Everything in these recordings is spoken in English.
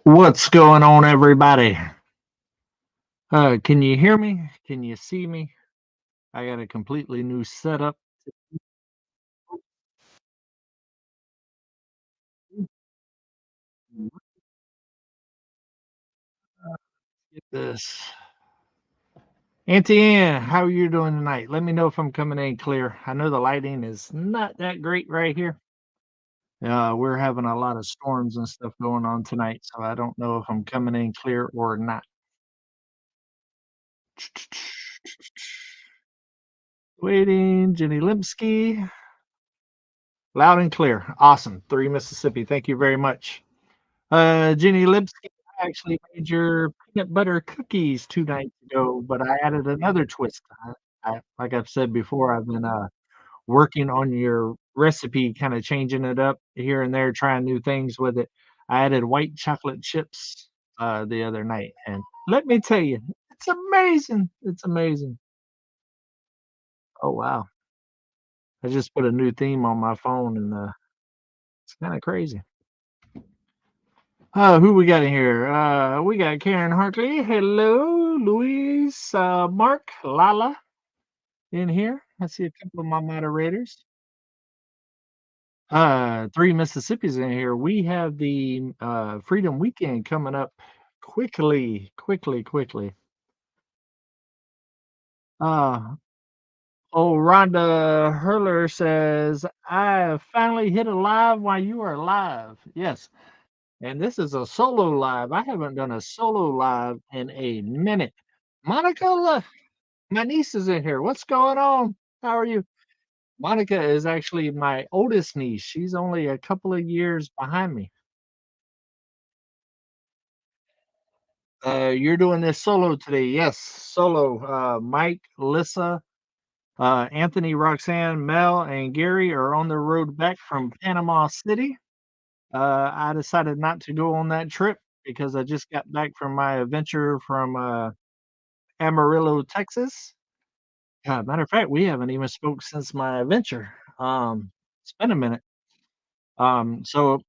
What's going on, everybody? Can you hear me? Can you see me? I got a completely new setup. Get this. Auntie Ann, how are you doing tonight? Let me know if I'm coming in clear. I know the lighting is not that great right here. We're having a lot of storms and stuff going on tonight, so I don't know if I'm coming in clear or not. Waiting, Jenny Limpsky. Loud and clear. Awesome. 3 Mississippi. Thank you very much. Jenny Lipsky, I actually made your peanut butter cookies 2 nights ago, but I added another twist. Like I've said before, I've been, working on your recipe, kinda changing it up here and there, trying new things with it. I added white chocolate chips, the other night, and let me tell you, it's amazing. It's amazing. Oh, wow. I just put a new theme on my phone, and, it's kinda crazy. Who we got in here? We got Karen Hartley. Hello, Louise, Mark, Lala in here. I see a couple of my moderators. 3 Mississippi's in here. We have the Freedom Weekend coming up quickly, quickly, quickly. Uh, Rhonda Hurler says, I finally hit a live while you are live. Yes. And this is a solo live. I haven't done a solo live in a minute. Monica, my niece is in here. What's going on? How are you? Monica is actually my oldest niece. She's only a couple of years behind me. You're doing this solo today. Yes, solo. Mike, Lissa, Anthony, Roxanne, Mel, and Gary are on the road back from Panama City. I decided not to go on that trip because I just got back from my adventure from Amarillo, Texas. Matter of fact, we haven't even spoke since my adventure. It's been a minute. So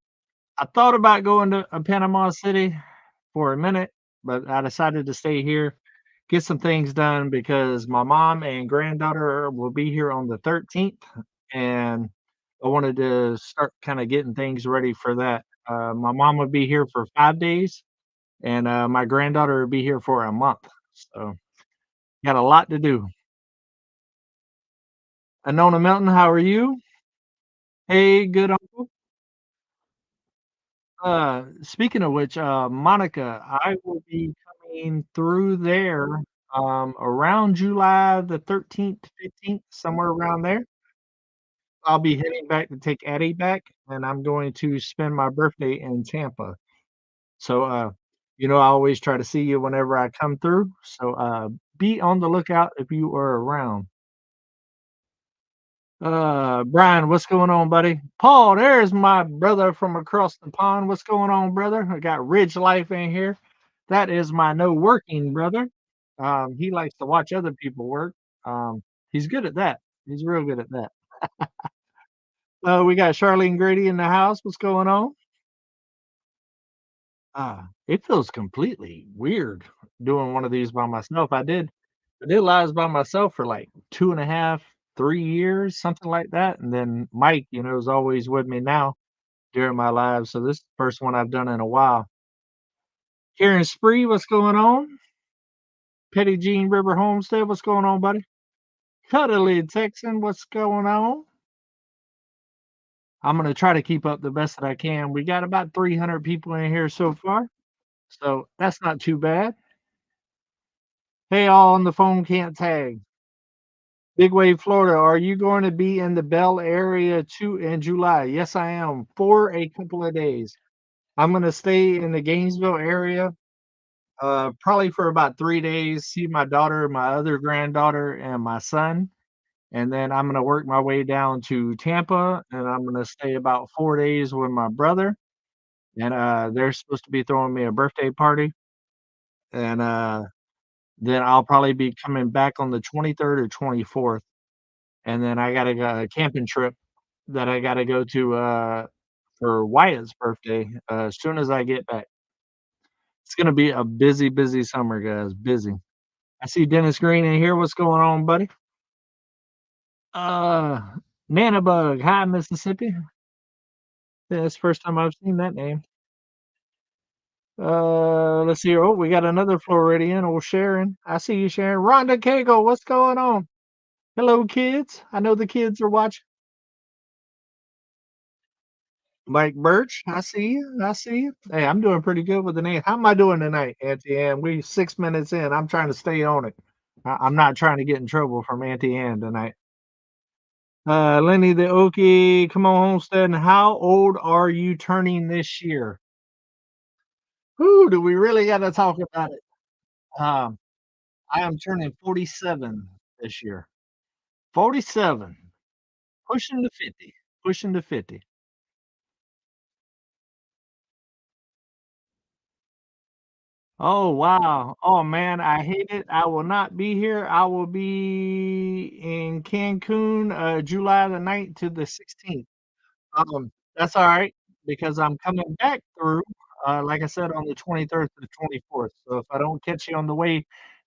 I thought about going to Panama City for a minute, but I decided to stay here, get some things done because my mom and granddaughter will be here on the 13th, and I wanted to start kind of getting things ready for that. My mom would be here for 5 days, and my granddaughter would be here for a month. So got a lot to do. Anona Melton, how are you? Hey, good uncle. Speaking of which, Monica, I will be coming through there, around July the 13th, 15th, somewhere around there. I'll be heading back to take Addie back, and I'm going to spend my birthday in Tampa. So, I always try to see you whenever I come through. So, be on the lookout if you are around. Brian, what's going on, buddy? Paul, there's my brother from across the pond. What's going on, brother? I got Ridge Life in here. That is my no working brother. He likes to watch other people work. He's good at that. He's real good at that. We got Charlene Grady in the house. What's going on? It feels completely weird doing one of these by myself. I did lives by myself for like 2.5, 3 years, something like that. And then Mike, is always with me now during my lives. So this is the first one I've done in a while. Karen Spree, what's going on? Petty Jean River Homestead, what's going on, buddy? Cuddly Texan, what's going on? I'm gonna try to keep up the best that I can. We got about 300 people in here so far, so that's not too bad. Hey, all on the phone can't tag. Big Wave, Florida. Are you going to be in the Bell area too in July? Yes, I am for a couple of days. I'm gonna stay in the Gainesville area, probably for about 3 days. See my daughter, my other granddaughter, and my son, and then I'm gonna work my way down to Tampa, and I'm gonna stay about 4 days with my brother. And they're supposed to be throwing me a birthday party, and then I'll probably be coming back on the 23rd or 24th, and then I got a camping trip that I gotta go to, for Wyatt's birthday, as soon as I get back. It's gonna be a busy, busy summer, guys, busy. I see Dennis Green in here. What's going on, buddy? Uh, Nanabug. Hi, Mississippi. Yeah, it's the first time I've seen that name. Let's see here. Oh, we got another Floridian, old Sharon. I see you, Sharon. Rhonda Cagle, what's going on? Hello, kids. I know the kids are watching. Mike Birch, I see you. I see you. Hey, I'm doing pretty good with the name. How am I doing tonight, Auntie Ann? We 6 minutes in. I'm trying to stay on it. I'm not trying to get in trouble from Auntie Ann tonight. Lenny the Okie, come on, Homestead. How old are you turning this year? Who do we really got to talk about it? Um, I am turning 47 this year. 47, pushing to 50, pushing to 50. Oh, wow. Oh, man, I hate it. I will not be here. I will be in Cancun, July the 9th to the 16th. That's all right because I'm coming back through, like I said, on the 23rd to the 24th. So if I don't catch you on the way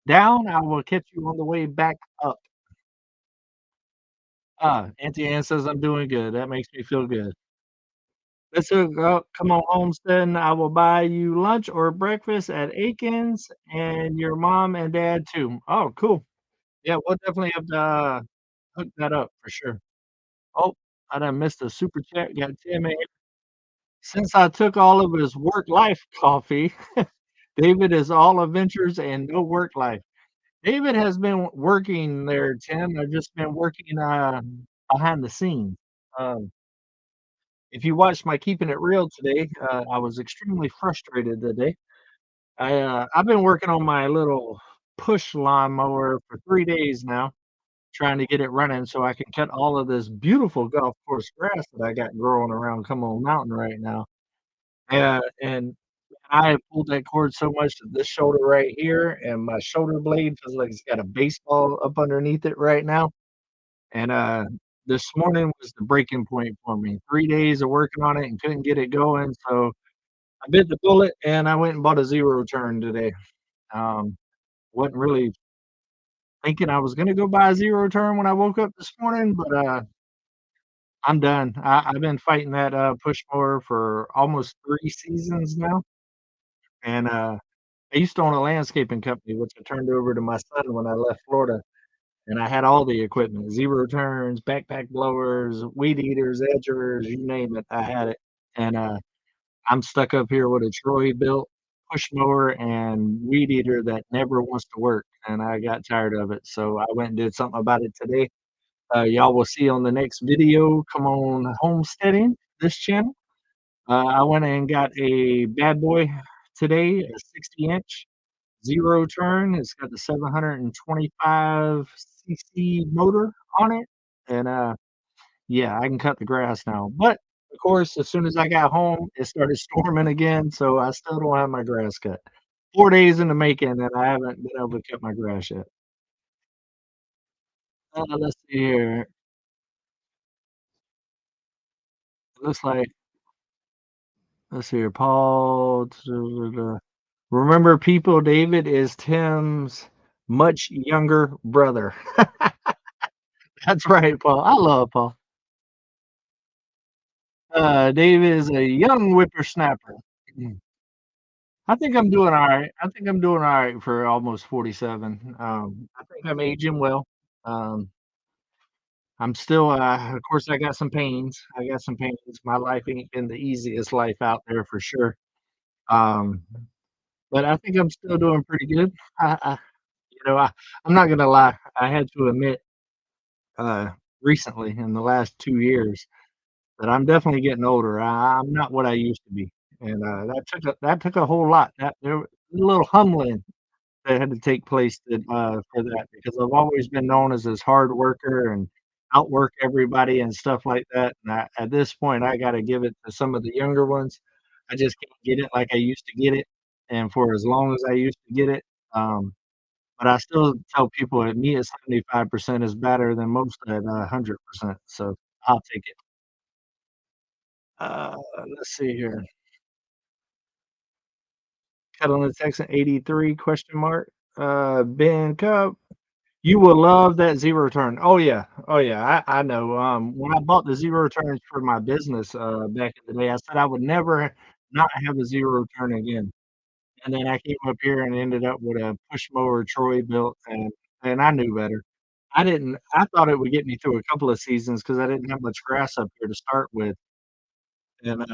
down, I will catch you on the way back up. Auntie Ann says I'm doing good. That makes me feel good. Let's go. Come on, Homestead. I will buy you lunch or breakfast at Aiken's and your mom and dad too. Oh, cool. Yeah, we'll definitely have to hook that up for sure. Oh, I done missed a super chat. Got Tim in here. Since I took all of his work life coffee, David is all adventures and no work life. David has been working there, Tim. I've just been working behind the scenes. Um, if you watched my Keeping It Real today, I was extremely frustrated today. I've been working on my little push lawnmower for 3 days now, trying to get it running so I can cut all of this beautiful golf course grass that I got growing around Come On Mountain right now. And I have pulled that cord so much that this shoulder right here and my shoulder blade feels like it's got a baseball up underneath it right now. And this morning was the breaking point for me. 3 days of working on it and couldn't get it going. So I bit the bullet and I went and bought a zero turn today. Um, wasn't really thinking I was gonna go buy a zero turn when I woke up this morning, but I'm done. I've been fighting that push mower for almost 3 seasons now. And I used to own a landscaping company, which I turned over to my son when I left Florida, and I had all the equipment, zero turns, backpack blowers, weed eaters, edgers, you name it, I had it. And, I'm stuck up here with a Troy built push mower and weed eater that never wants to work, and I got tired of it, so I went and did something about it today. Y'all will see on the next video, come on homesteading, this channel. I went and got a bad boy today, a 60-inch. Zero turn. It's got the 725 cc motor on it, and, yeah, I can cut the grass now, but, of course, as soon as I got home, it started storming again, so I still don't have my grass cut. 4 days in the making, and I haven't been able to cut my grass yet. Let's see here. It looks like let's see here, Paul remember people, David is Tim's much younger brother. That's right, Paul. I love Paul. Dave is a young whippersnapper. Mm. I think I'm doing alright. I think I'm doing alright for almost 47. I think I'm aging well. Um, I'm still, of course, I got some pains. I got some pains. My life ain't been the easiest life out there for sure. Um, but I think I'm still doing pretty good. I you know, I'm not gonna lie. I had to admit, uh, recently in the last 2 years that I'm definitely getting older. I'm not what I used to be, and, that took a whole lot. That there was a little humbling that had to take place for that because I've always been known as this hard worker and outwork everybody and stuff like that, and at this point, I gotta give it to some of the younger ones. I just can't get it like I used to get it, and for as long as I used to get it, um, but I still tell people that me at 75% is better than most at 100%, so I'll take it. Let's see here. Catalina Texan 83 question mark. Ben Cup, you will love that zero turn. Oh yeah. Oh yeah. I know. When I bought the zero turns for my business back in the day, I said I would never not have a zero turn again. And then I came up here and ended up with a push mower Troy built, and I knew better. I thought it would get me through a couple of seasons because I didn't have much grass up here to start with, and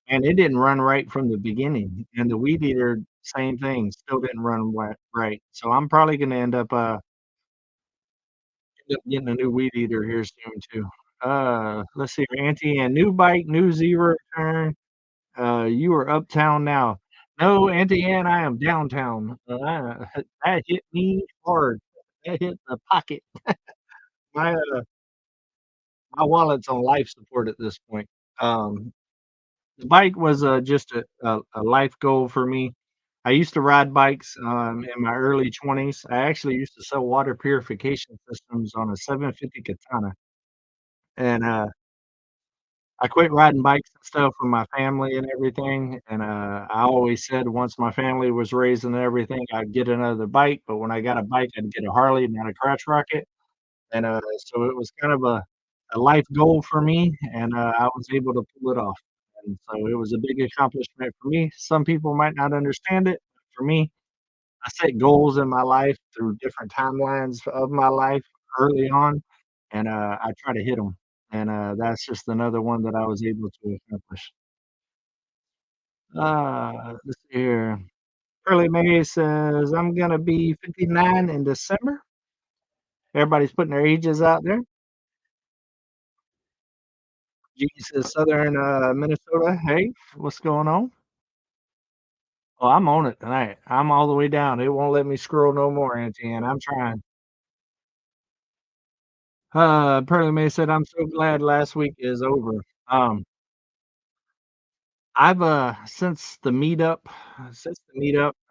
and it didn't run right from the beginning, and the weed eater, same thing, still didn't run right. So I'm probably gonna end up getting a new weed eater here soon too. Let's see here, Auntie Ann, new bike, new zero turn. You are uptown now. No, Auntie Ann, I am downtown. That hit me hard. That hit the pocket. My, uh, my wallet's on life support at this point. Um, the bike was, just a life goal for me. I used to ride bikes, in my early 20s. I actually used to sell water purification systems on a 750 Katana, and I quit riding bikes and stuff with my family and everything, and I always said once my family was raised and everything, I'd get another bike, but when I got a bike, I'd get a Harley, not a crotch rocket, and so it was kind of a life goal for me, and I was able to pull it off, and so it was a big accomplishment for me. Some people might not understand it. For me, I set goals in my life through different timelines of my life early on, and I try to hit them, and that's just another one that I was able to accomplish. Let's see here. Curly May says, "I'm gonna be 59 in December." Everybody's putting their ages out there. G says, "Southern, Minnesota. Hey, what's going on?" Oh, I'm on it tonight. I'm all the way down. It won't let me scroll no more, Auntie Anne. I'm trying. Pearly May said, "I'm so glad last week is over." Um, I've, since the meetup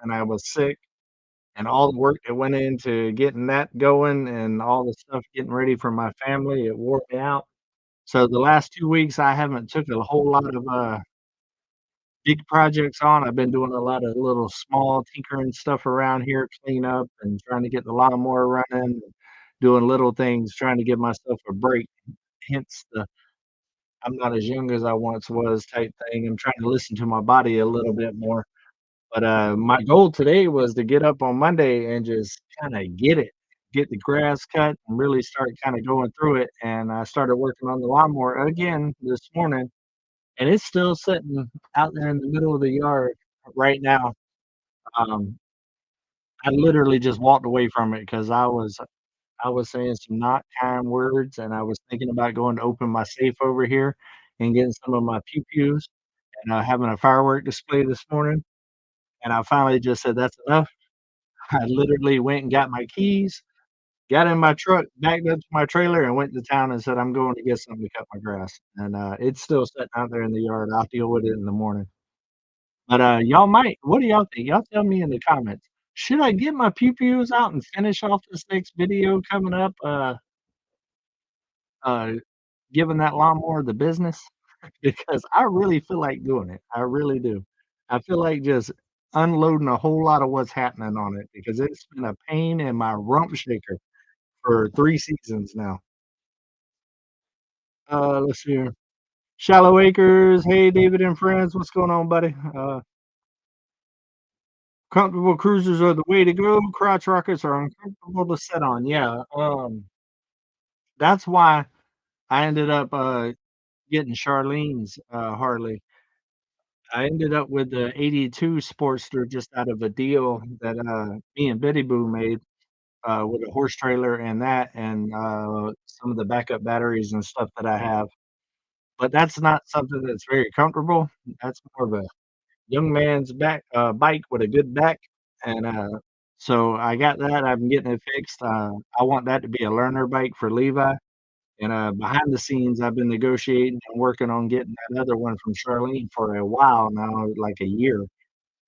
and I was sick and all the work that went into getting that going and all the stuff getting ready for my family, it wore me out. So the last 2 weeks, I haven't took a whole lot of, big projects on. I've been doing a lot of little small tinkering stuff around here, clean up and trying to get the lawnmower running, doing little things, trying to give myself a break, hence the I'm not as young as I once was type thing. I'm trying to listen to my body a little bit more. But my goal today was to get up on Monday and just kinda get the grass cut and really start kinda going through it, and I started working on the lawnmower again this morning, and it's still sitting out there in the middle of the yard right now. Um, I literally just walked away from it because I was saying some not kind words, and I was thinking about going to open my safe over here and getting some of my pew-pews and having a firework display this morning, and I finally just said, "That's enough." I literally went and got my keys, got in my truck, backed up to my trailer, and went to town and said, "I'm going to get something to cut my grass," and it's still sitting out there in the yard. I'll deal with it in the morning. But y'all might what do y'all think? Y'all tell me in the comments. Should I get my pew-pews out and finish off this next video coming up, uh, giving that lawnmower the business? Because I really feel like doing it. I really do. I feel like just unloading a whole lot of what's happening on it because it's been a pain in my rump shaker for 3 seasons now. Let's see here. Shallow Acres, hey, David and friends, what's going on, buddy? Comfortable cruisers are the way to go. Crotch rockets are uncomfortable to sit on. Yeah, that's why I ended up, getting Charlene's, Harley. I ended up with the '82 Sportster just out of a deal that, me and Betty Boo made, with a horse trailer and that and some of the backup batteries and stuff that I have. But that's not something that's very comfortable. That's more of a young man's bike with a good back, and so I got that. I'm getting it fixed. I want that to be a learner bike for Levi, and behind the scenes, I've been negotiating and working on getting that other one from Charlene for a while now, like a year,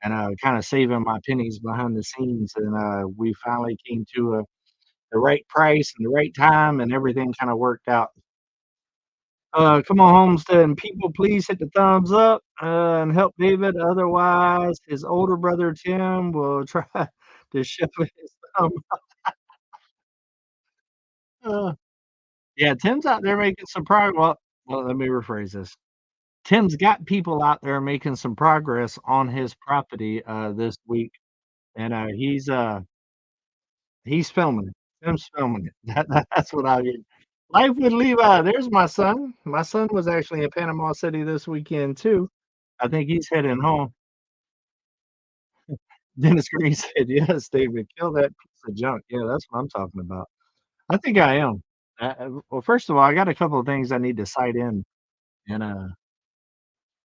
and kinda saving my pennies behind the scenes, and we finally came to the right price and the right time, and everything kinda worked out. Come on, Homestead and people, please hit the thumbs up, and help David. Otherwise, his older brother Tim will try to shove his thumb. Uh, yeah, Tim's out there making some well, let me rephrase this. Tim's got people out there making some progress on his property, this week, and, he's filming it. Tim's filming it. That's what I mean. Life with Levi, there's my son. My son was actually in Panama City this weekend too. I think he's heading home. Dennis Green said, "Yes, David, kill that piece of junk." Yeah, that's what I'm talking about. I think I am. Well, first of all, I got a couple of things I need to cite in, and,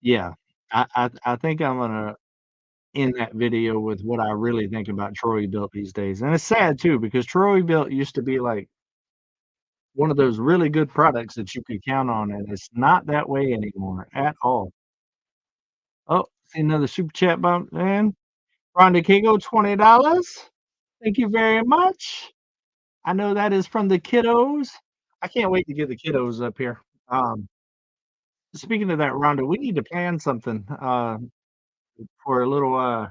yeah, I think I'm gonna end that video with what I really think about Troy Built these days, and it's sad too because Troy Built used to be, like, one of those really good products that you could count on, and it's not that way anymore at all. Oh, see another super chat bump in. Rhonda Cago, $20. Thank you very much. I know that is from the kiddos. I can't wait to get the kiddos up here. Um, Speaking of that, Rhonda, we need to plan something, for a little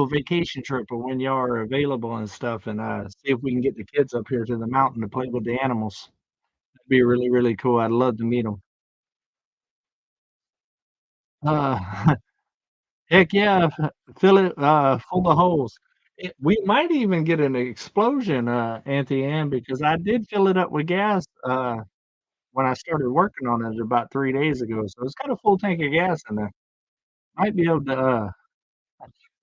vacation trip or when y'all are available and stuff, and, see if we can get the kids up here to the mountain to play with the animals. That'd be really, really cool. I'd love to meet them. Uh, heck yeah, fill it, full of holes. We might even get an explosion, Auntie Anne, because I did fill it up with gas, when I started working on it about 3 days ago, so it's got a full tank of gas in there. Might be able to,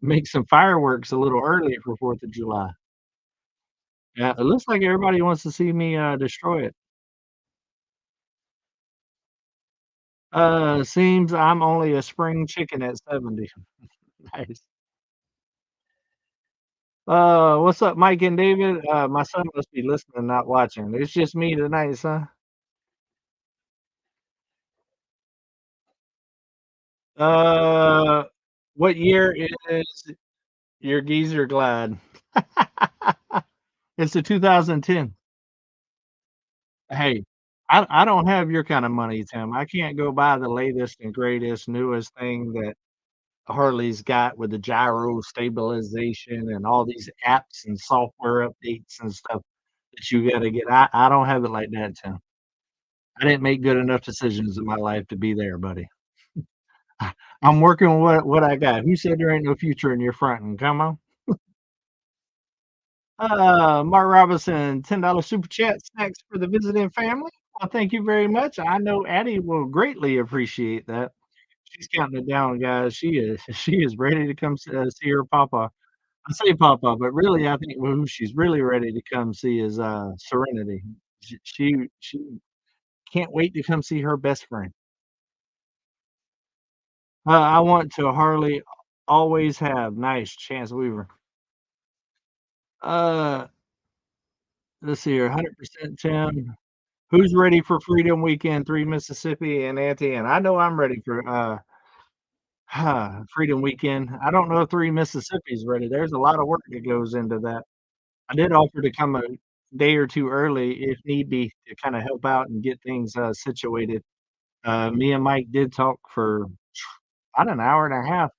make some fireworks a little early for 4th of July. Yeah, it looks like everybody wants to see me, destroy it. Seems I'm only a spring chicken at 70. Nice. What's up, Mike and David? My son must be listening, not watching. It's just me tonight, son. Uh, what year is your geezer glide? It's a 2010. Hey, I don't have your kind of money, Tim. I can't go buy the latest and greatest, newest thing that Harley's got with the gyro stabilization and all these apps and software updates and stuff that you gotta get. I don't have it like that, Tim. I didn't make good enough decisions in my life to be there, buddy. I'm working with what I got. Who said there ain't no future in your fronting? Come on. Mark Robinson, $10 super chat, snacks for the visiting family. Well, thank you very much. I know Addie will greatly appreciate that. She's counting it down, guys. She is she is ready to come see her papa. I say papa, but really, I think who she's really ready to come see is Serenity. She can't wait to come see her best friend. I want to Harley always have nice Chance Weaver. Uh, let's see here, 100% Tim. Who's ready for Freedom Weekend 3 Mississippi and Auntie Anne? I know I'm ready for Freedom Weekend. I don't know if 3 Mississippi's ready. There's a lot of work that goes into that. I did offer to come a day or 2 early if need be to kinda help out and get things, situated. Me and Mike did talk for about an hour and a half,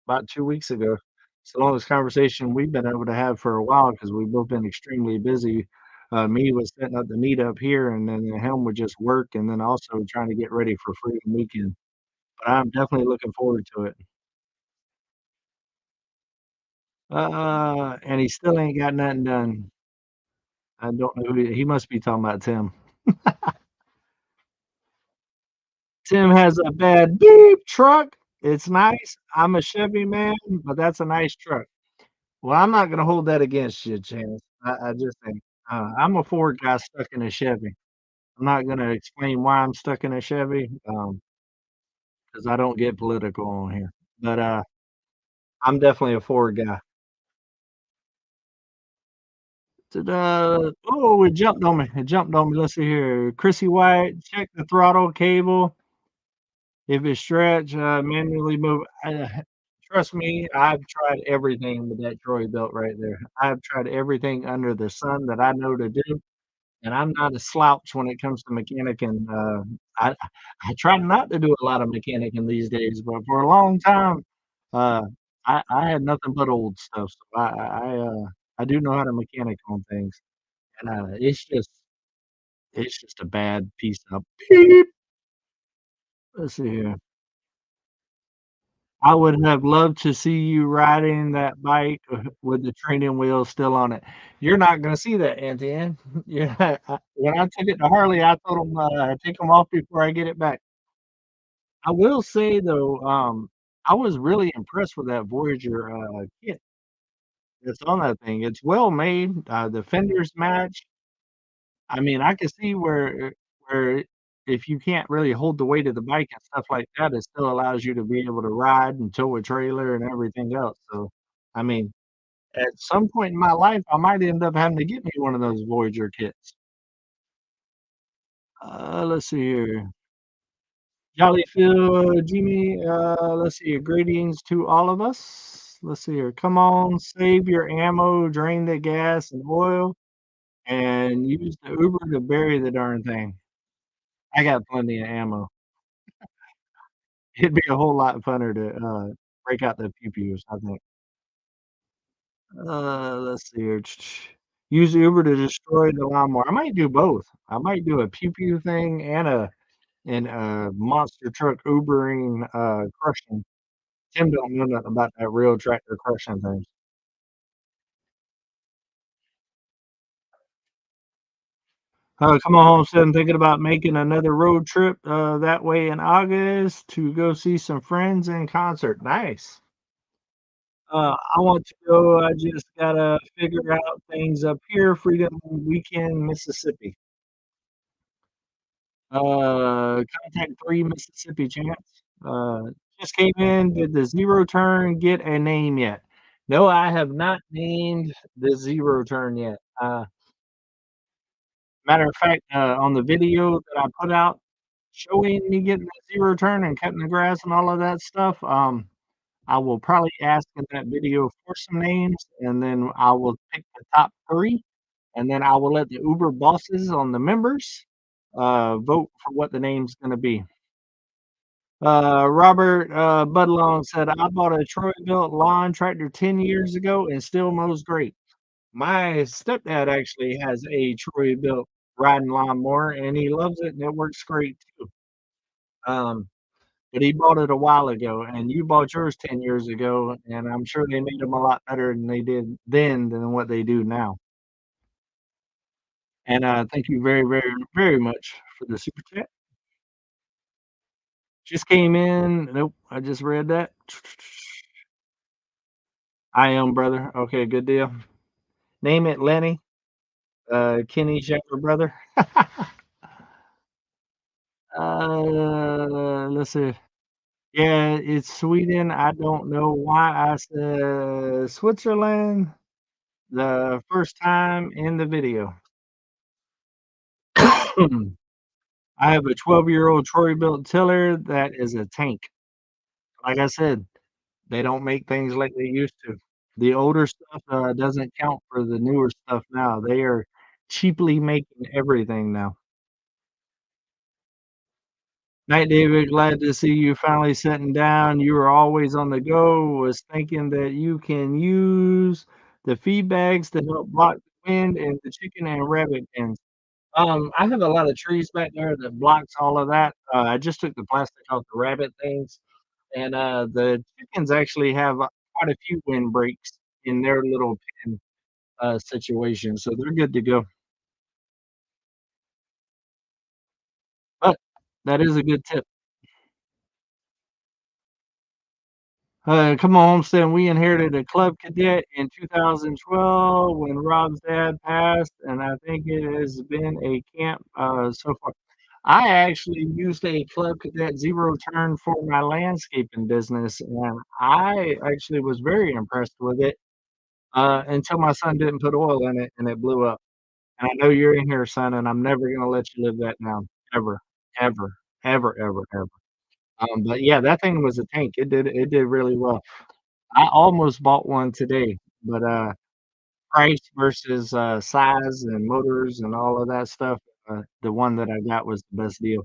about 2 weeks ago. It's the longest conversation we've been able to have for a while because 'cause we've both been extremely busy. Me was setting up the meetup here, and then him would just work, and then also trying to get ready for Freedom Weekend. But I'm definitely looking forward to it. And he still ain't got nothing done. I don't know who he must be talking about Tim. Tim has a bad beep truck. It's nice. I'm a Chevy man, but that's a nice truck. Well, I'm not gonna hold that against you, Chance. I just think, I'm a Ford guy stuck in a Chevy. I'm not gonna explain why I'm stuck in a Chevy, 'cause I don't get political on here. But, I'm definitely a Ford guy. Ta-da! Oh, it jumped on me. It jumped on me. Let's see here. Chrissy White, check the throttle cable. If it's stretched, manually move. Trust me, I've tried everything with that Troy belt right there. I've tried everything under the sun that I know to do. and I'm not a slouch when it comes to mechanicking. I try not to do a lot of mechanicking these days, but for a long time, uh, I had nothing but old stuff, so I do know how to mechanic on things, and, it's just a bad piece of beep. Let's see here. I would have loved to see you riding that bike with the training wheels still on it. You're not gonna see that, Auntie Anne. Yeah, when I took it to Harley, I told him, "Take them off before I get it back." I will say though, I was really impressed with that Voyager, kit that's on that thing. It's well made, the fenders match. I mean, I can see where if you can't really hold the weight of the bike and stuff like that, it still allows you to be able to ride and tow a trailer and everything else, so, I mean, at some point in my life, I might end up having to get me one of those Voyager kits. Let's see here. Jolly Phil, Jimmy, let's see here. Greetings to all of us. Let's see here. Come on, save your ammo, drain the gas and oil, and use the Uber to bury the darn thing. I got plenty of ammo. It'd be a whole lot funner to, break out the pew-pews, I think. Let's see here. Use Uber to destroy the lawnmower. I might do both. I might do a pew-pew thing and a monster truck Ubering, crushing. Tim don't know nothing about that real tractor crushing thing. Come on, Homestead, I'm thinking about making another road trip, that way in August to go see some friends in concert. Nice. I want to go. I just gotta figure out things up here. Freedom Weekend, Mississippi. Contact 3 Mississippi Chance. Just came in. Did the zero turn get a name yet? No, I have not named the zero turn yet. Matter of fact, on the video that I put out showing me getting that zero turn and cutting the grass and all of that stuff, I will probably ask in that video for some names, and then I will pick the top 3, and then I will let the Uber bosses on the members, vote for what the name's gonna be. Robert, Budlong said, "I bought a Troy-Bilt lawn tractor 10 years ago and still mows great." My stepdad actually has a Troy-Bilt riding lawnmower, and he loves it, and it works great too. Um, but he bought it a while ago, and you bought yours 10 years ago, and I'm sure they made them a lot better than they did then than what they do now. And, thank you very, very, very much for the super chat. Just came in. Nope, I just read that. I am, brother. Okay, good deal. Name it Lenny, Kenny's younger brother. Let's see. Yeah, it's Sweden. I don't know why I said Switzerland the first time in the video. I have a 12-year-old Troy-Bilt tiller that is a tank. Like I said, they don't make things like they used to. The older stuff, doesn't count for the newer stuff now. They are cheaply making everything now. Night, David. Glad to see you finally sitting down. You were always on the go. Was thinking that you can use the feed bags to help block the wind in the chicken and rabbit pens. I have a lot of trees back there that blocks all of that. I just took the plastic off the rabbit things, and the chickens actually have quite a few windbreaks in their little pen situation, so they're good to go. But that is a good tip. Come on, Homestead. We inherited a club cadet in 2012 when Rob's dad passed, and I think it has been a camp so far. I actually used a club cadet zero turn for my landscaping business, and I actually was very impressed with it until my son didn't put oil in it and it blew up. And I know you're in here, son, and I'm never gonna let you live that down, ever, ever, ever, ever, ever. But yeah, that thing was a tank. It did really well. I almost bought one today, but, price versus, size and motors and all of that stuff, the one that I got was the best deal.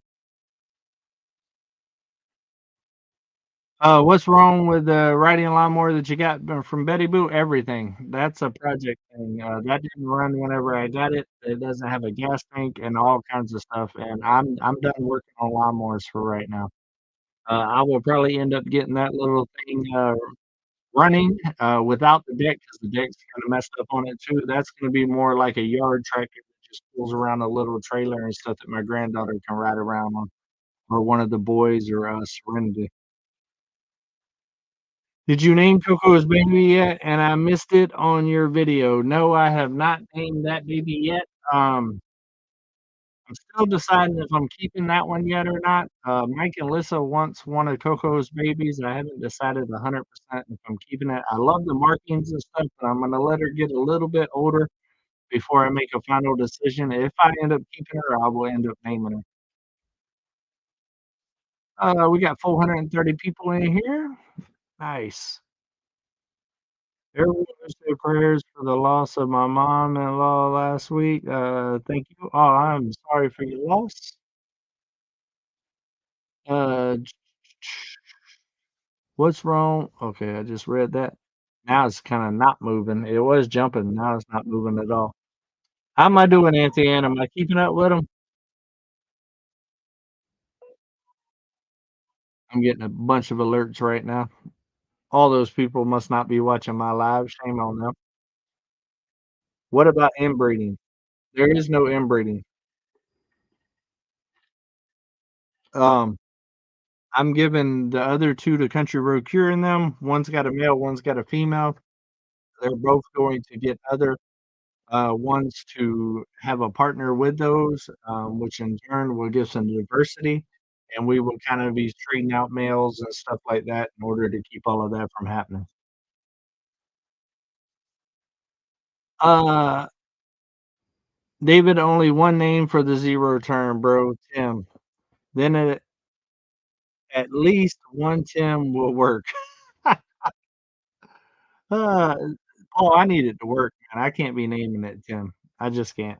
What's wrong with the riding lawnmower that you got from Betty Boo? Everything. That's a project thing. That didn't run whenever I got it. It doesn't have a gas tank and all kinds of stuff, and I'm done working on lawnmowers for right now. I will probably end up getting that little thing, running, without the deck because the deck's kinda messed up on it too. That's gonna be more like a yard tractor that just pulls around a little trailer and stuff that my granddaughter can ride around on, or one of the boys or, Serenity. Did you name Coco's baby yet? And I missed it on your video. No, I have not named that baby yet. I'm still deciding if I'm keeping that one yet or not. Mike and Lissa wants one of Coco's babies. I haven't decided 100% if I'm keeping it. I love the markings and stuff, but I'm gonna let her get a little bit older before I make a final decision. If I end up keeping her, I will end up naming her. We got 430 people in here. Nice. Everyone say prayers for the loss of my mom-in-law last week. Thank you. Oh, I'm sorry for your loss. Uh, what's wrong? Okay, I just read that. Now it's kinda not moving. It was jumping, now it's not moving at all. How am I doing, Auntie Anne? Am I keeping up with them? I'm getting a bunch of alerts right now. All those people must not be watching my live. Shame on them. What about inbreeding? There is no inbreeding. Um, I'm giving the other 2 to Country Road Curing them. One's got a male, one's got a female. They're both going to get other, ones to have a partner with those, which in turn will give some diversity, and we will kind of be trading out males and stuff like that in order to keep all of that from happening. Uh, David, only one name for the 0 term, bro, Tim. Then at least one Tim will work. Uh, Paul, I need it to work, man. I can't be naming it Tim. I just can't.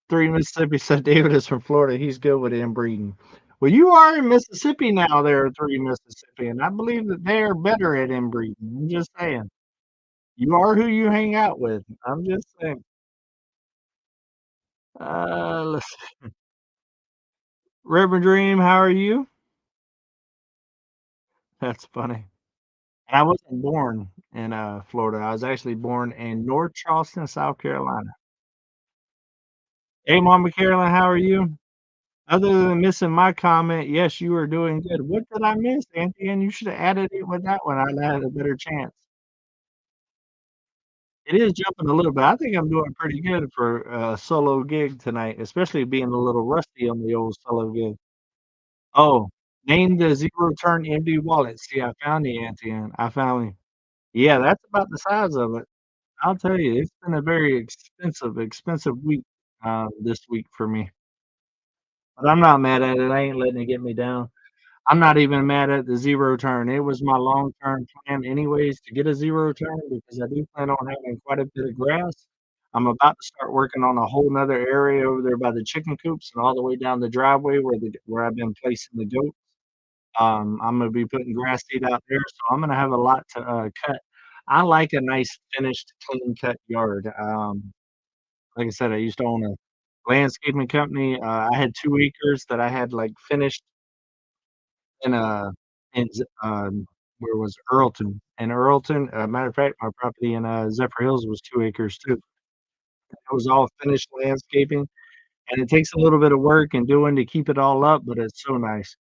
3 Mississippi said David is from Florida. He's good with inbreeding. Well, you are in Mississippi now there, 3 Mississippi, and I believe that they are better at inbreeding. I'm just saying. You are who you hang out with. I'm just saying. Let's Reverend Dream, how are you? That's funny. And I wasn't born in, Florida. I was actually born in North Charleston, South Carolina. Hey, Mama Carolyn, how are you? Other than missing my comment, yes, you are doing good. What did I miss, Auntie Anne? You should have added it with that one. I'd had a better chance. It is jumping a little bit. I think I'm doing pretty good for a solo gig tonight, especially being a little rusty on the old solo gig. Oh, name the zero turn MD wallet. See, I found the Auntie Anne. I found him. Yeah, that's about the size of it. I'll tell you, it's been a very expensive week, this week for me. But I'm not mad at it. I ain't letting it get me down. I'm not even mad at the 0 turn. It was my long-term plan anyways to get a 0 turn because I do plan on having quite a bit of grass. I'm about to start working on a whole 'nother area over there by the chicken coops and all the way down the driveway where I've been placing the goats. I'm gonna be putting grass seed out there, so I'm gonna have a lot to, cut. I like a nice finished, clean cut yard. Like I said, I used to own a landscaping company. I had 2 acres that I had, like, finished in, where was Earlton? In Earlton, matter of fact, my property in, Zephyr Hills was 2 acres too. It was all finished landscaping, and it takes a little bit of work and doing to keep it all up, but it's so nice,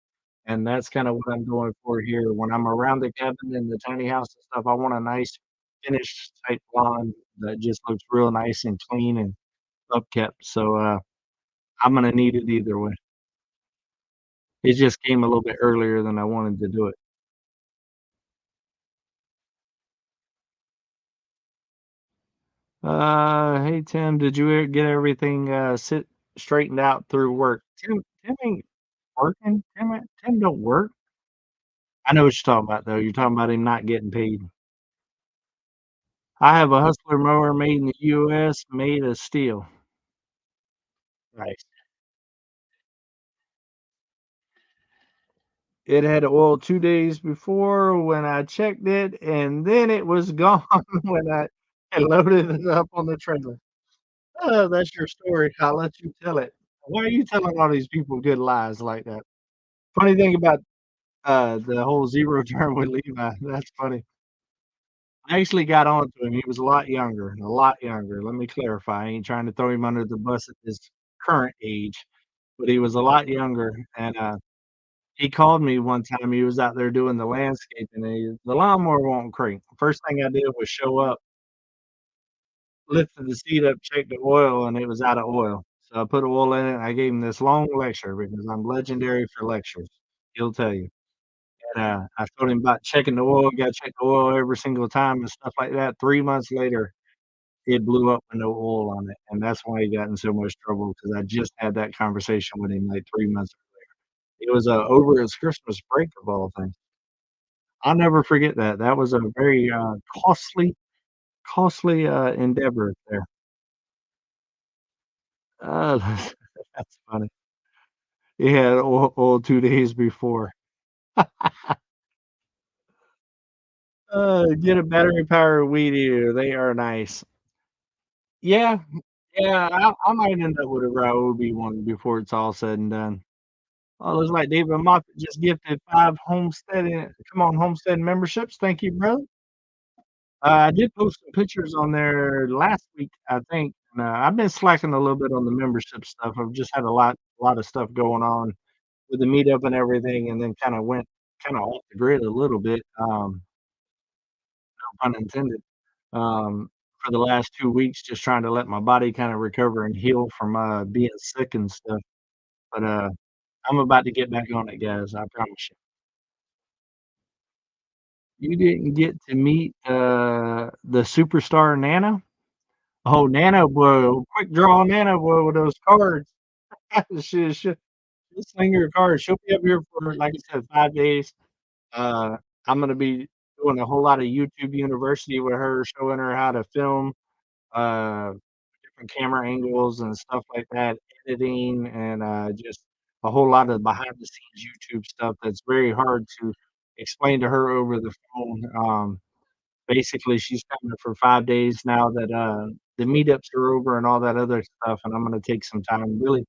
and that's kinda what I'm going for here. When I'm around the cabin and the tiny house and stuff, I want a nice finished type lawn that just looks real nice and clean and upkept, so, I'm gonna need it either way. It just came a little bit earlier than I wanted to do it. Hey Tim, did you get everything sit straightened out through work? Tim ain't working. Tim don't work. I know what you're talking about though. You're talking about him not getting paid. I have a Hustler mower made in the US, made of steel. Right. It had oil 2 days before when I checked it, and then it was gone when I loaded it up on the trailer. Oh, that's your story. I'll let you tell it. Why are you telling all these people good lies like that? Funny thing about, the whole zero turn with Levi, that's funny. I actually got on to him. He was a lot younger. Let me clarify. I ain't trying to throw him under the bus at his current age, but he was a lot younger, and, he called me one time. He was out there doing the landscaping, and the lawnmower won't crank. First thing I did was show up, lifted the seat up, checked the oil, and it was out of oil. So I put oil in it. I gave him this long lecture because I'm legendary for lectures. He'll tell you. And, I told him about checking the oil. Gotta check the oil every single time and stuff like that. 3 months later, it blew up with no oil on it, and that's why he got in so much trouble because I just had that conversation with him, like, 3 months. It was, over his Christmas break of all things. I'll never forget that. That was a very, costly, endeavor there. That's that's funny. He had oil 2 days before. Get a battery-powered weed eater. They are nice. Yeah, yeah, I might end up with a Ryobi one before it's all said and done. Oh, looks like David Moffett just gifted 5 homesteading Come On Homestead memberships. Thank you, brother. I did post some pictures on there last week, I think, and, I've been slacking a little bit on the membership stuff. I've just had a lot of stuff going on with the meetup and everything, and then kinda went kinda off the grid a little bit, no pun intended, for the last 2 weeks, just trying to let my body kinda recover and heal from, being sick and stuff, but, I'm about to get back on it, guys, I promise you. You didn't get to meet, the superstar Nana? Oh, Nana boy, quick draw Nana boy with those cards. She'll sling her cards. She'll be up here for, like I said, 5 days. Uh, I'm gonna be doing a whole lot of YouTube University with her, showing her how to film, uh, different camera angles and stuff like that, editing, and, just a whole lot of behind the scenes YouTube stuff that's very hard to explain to her over the phone. Basically, she's coming for 5 days now that, the meetups are over and all that other stuff, and I'm gonna take some time, really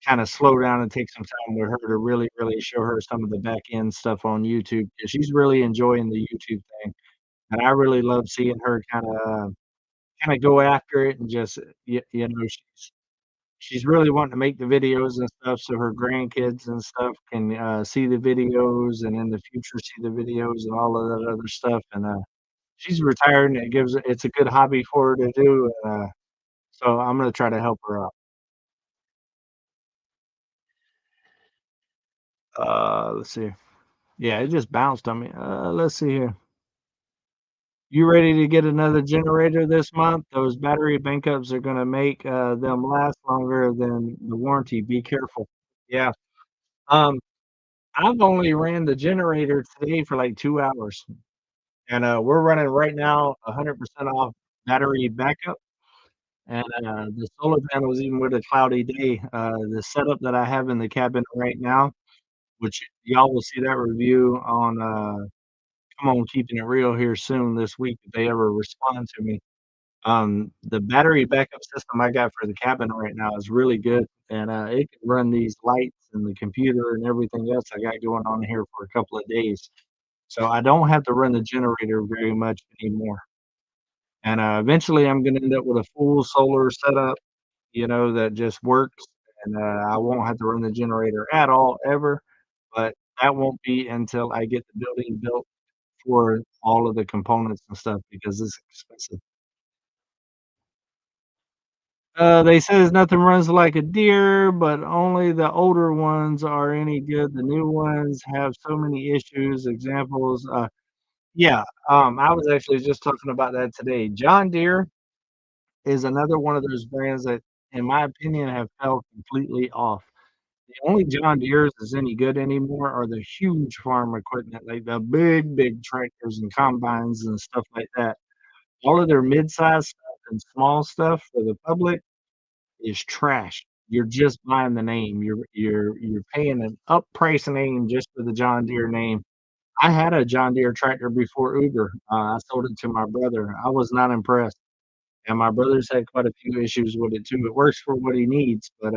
kinda slow down and take some time with her to really, really show her some of the back end stuff on YouTube, 'cause she's really enjoying the YouTube thing, and I really love seeing her kinda go after it and just, she's really wanting to make the videos and stuff so her grandkids and stuff can, see the videos and in the future see the videos and all of that other stuff, and, she's retired, and it's a good hobby for her to do, and, so I'm gonna try to help her out. Let's see. Yeah, it just bounced on me. Let's see here. You ready to get another generator this month? Those battery backups are gonna make, them last longer than the warranty. Be careful. Yeah. Um, I've only ran the generator today for, like, 2 hours, and, we're running right now 100% off battery backup. And, the solar panels, even with a cloudy day, the setup that I have in the cabin right now, which y'all will see that review on, Come On Keeping It Real here soon this week if they ever respond to me. The battery backup system I got for the cabin right now is really good, and, it can run these lights and the computer and everything else I got going on here for a couple of days. So I don't have to run the generator very much anymore. And, eventually, I'm gonna end up with a full solar setup, that just works, and, I won't have to run the generator at all ever, but that won't be until I get the building built for all of the components and stuff because it's expensive. They says nothing runs like a deer, but only the older ones are any good. The new ones have so many issues. Examples, yeah, I was actually just talking about that today. John Deere is another one of those brands that, in my opinion, have fell completely off. The only John Deeres that's any good anymore are the huge farm equipment, like the big, big tractors and combines and stuff like that. All of their mid-sized stuff and small stuff for the public is trash. You're just buying the name. You're paying an up price name just for the John Deere name. I had a John Deere tractor before Uber. I sold it to my brother. I was not impressed, and my brother's had quite a few issues with it too. It works for what he needs, but,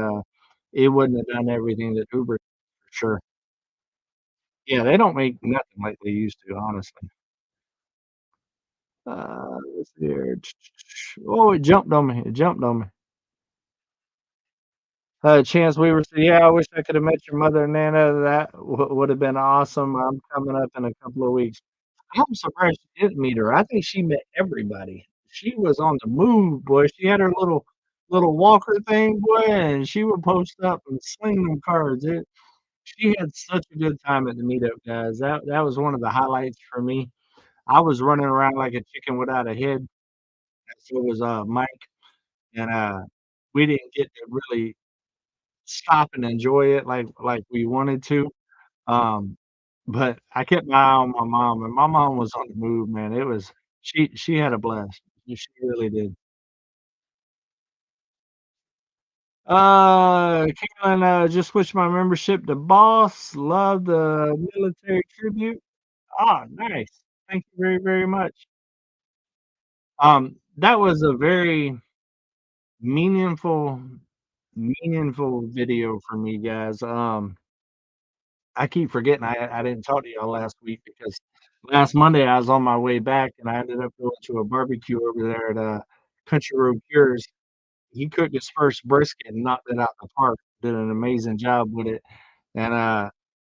it wouldn't have done everything that Uber did for sure. Yeah, they don't make nothing like they used to, honestly. Let's see here. Oh, it jumped on me. It jumped on me. Chance we were yeah, I wish I coulda met your mother, Nana. That would have been awesome. I'm coming up in a couple of weeks. I'm surprised she didn't meet her. I think she met everybody. She was on the move, boy. She had her little walker thing, boy, and she would post up and sling them cards. She had such a good time at the meetup, guys. That was one of the highlights for me. I was running around like a chicken without a head, and so was, Mike, and, we didn't get to really stop and enjoy it like we wanted to, um, but I kept my eye on my mom, and my mom was on the move, man. She had a blast. She really did. Carolyn, just switched my membership to Boss. Love the military tribute. Ah, nice. Thank you very, very much. That was a very meaningful meaningful video for me, guys. I keep forgetting I didn't talk to y'all last week because last Monday I was on my way back and I ended up going to a barbecue over there at, Country Road Cures. He cooked his first brisket and knocked it out the park, did an amazing job with it, and,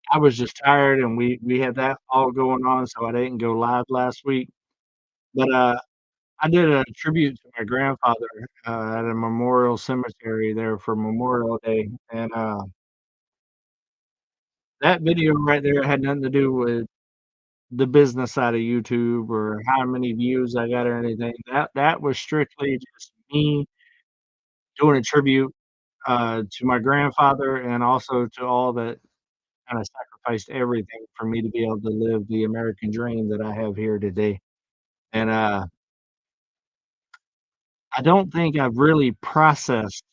I was just tired and we had that all going on, so I didn't go live last week, but, I did a tribute to my grandfather, at a memorial cemetery there for Memorial Day, and, that video right there had nothing to do with the business side of YouTube or how many views I got or anything. That was strictly just me doing a tribute, to my grandfather and also to all that kinda sacrificed everything for me to be able to live the American dream that I have here today. And, I don't think I've really processed,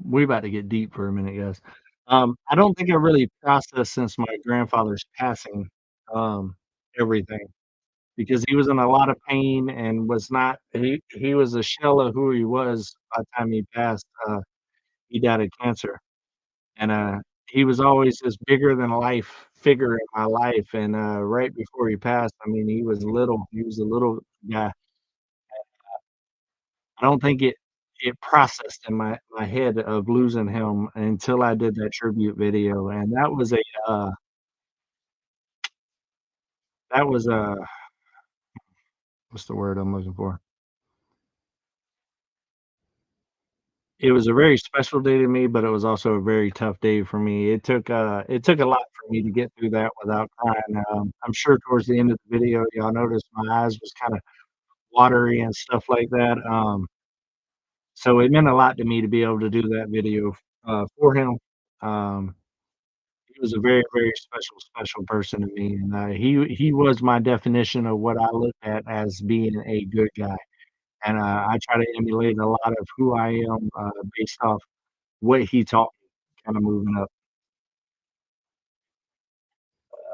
we about to get deep for a minute, guys. I don't think I really processed since my grandfather's passing, um, everything. Because he was in a lot of pain and was not he was a shell of who he was by the time he passed, he died of cancer, and, he was always this bigger than life figure in my life, and, right before he passed, I mean, he was a little guy. I don't think it processed in my head of losing him until I did that tribute video, and that was a what's the word I'm looking for? It was a very special day to me, but it was also a very tough day for me. It took a lot for me to get through that without crying. I'm sure towards the end of the video, y'all noticed my eyes was kinda watery and stuff like that, so it meant a lot to me to be able to do that video, for him. Um, he was a very, very special, special person to me, and, he was my definition of what I look at as being a good guy, and, I try to emulate a lot of who I am, based off what he taught me, kinda moving up.